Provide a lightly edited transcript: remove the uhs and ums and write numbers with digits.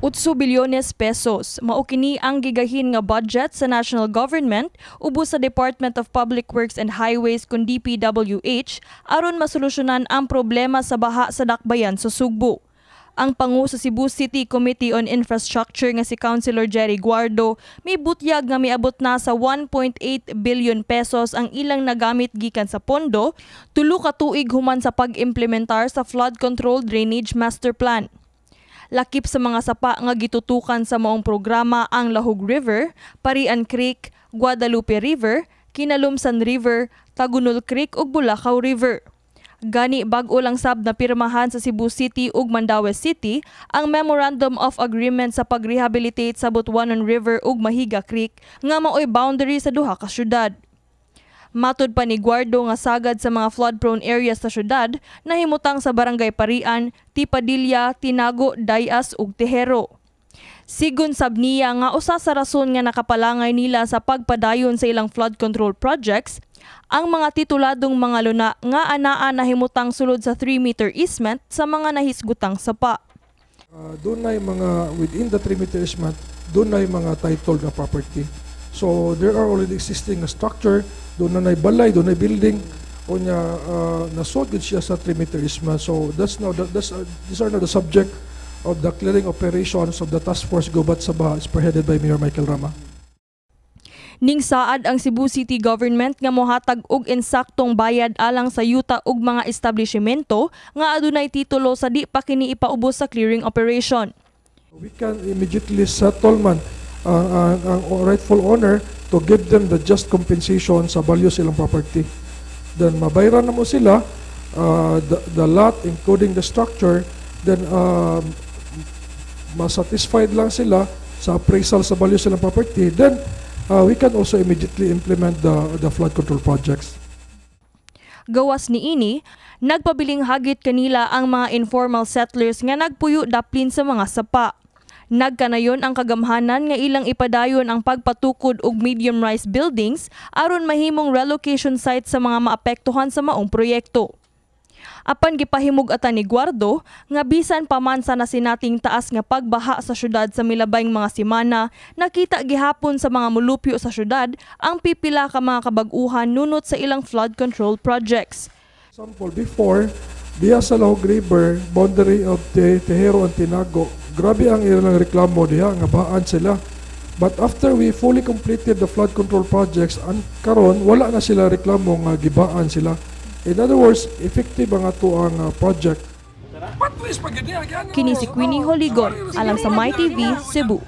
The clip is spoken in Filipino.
8 bilyones pesos mao kini ang gigahin nga budget sa national government ubos sa Department of Public Works and Highways kun DPWH aron masolusyonan ang problema sa baha sa dakbayan sa Sugbo. Ang pangu sa Cebu City Committee on Infrastructure nga si Councilor Jerry Guardo may butyag nga miabot na sa 1.8 billion pesos ang ilang nagamit gikan sa pondo tulo ka tuig human sa pag-implementar sa Flood Control Drainage Master Plan. Lakip sa mga sapa nga gitutukan sa maong programa ang Lahug River, Parian Creek, Guadalupe River, Kinalumsan River, Tagunol Creek ug Bulacau River. Gani bag-o lang sab na pirmahan sa Cebu City ug Mandaue City ang Memorandum of Agreement sa pag-rehabilitate sa Butuanon River ug Mahiga Creek nga maoy boundary sa duha ka syudad. Matud pa ni Guardo nga sagad sa mga flood-prone areas sa syudad nahimutang sa Barangay Parian, Tipadilla, Tinago, Dayas ug Tejero. Sigun sab niya nga usa sa rason nga nakapalangay nila sa pagpadayon sa ilang flood control projects ang mga tituladong mga luna nga anaa nahimutang sulod sa 3-meter easement sa mga nahisgutang sapa. Doon na mga within the 3-meter easement, doon na mga titled na property. So there are already existing na structure, doon na balay, doon na building, o niya nasod siya sa 3-meter easement. So these are now the subject of the clearing operations of the Task Force Gubat Sabah, spearheaded by Mayor Michael Rama. Ning saad ang Cebu City Government nga mohatag og insaktong bayad alang sa yuta ug mga establishmento nga adunay titulo sa di pa kini ipaubos sa clearing operation. We can immediately settle man ang rightful owner to give them the just compensation sa value silang property. Then mabayaran na mo sila the lot including the structure, then masatisfied lang sila sa appraisal sa value silang property, then we can also immediately implement the flood control projects. Gawas niini, nagpabiling hagit kanila ang mga informal settlers nga nagpuyo daplin sa mga sapa. Nagkanayon ang kagamhanan nga ilang ipadayon ang pagpatukod og medium-rise buildings aron mahimong relocation site sa mga maapektuhan sa maong proyekto. Apan gipahimug-atan ni Guardo nga bisan pa man sa nasinating taas nga pagbaha sa syudad sa milabayng mga semana, nakita gihapon sa mga mulupyo sa syudad ang pipila ka mga kabag-uhan nunot sa ilang flood control projects. Sample before, diha sa Lahug River, boundary of Tejero and Tinago, grabe ang ilang reklamo diha nga bahaan sila. But after we fully completed the flood control projects, karon wala na sila reklamo nga gibaan sila. In other words, effective ang ato ang project. Kini si Queenie Holigon, alang sa MyTV, Cebu.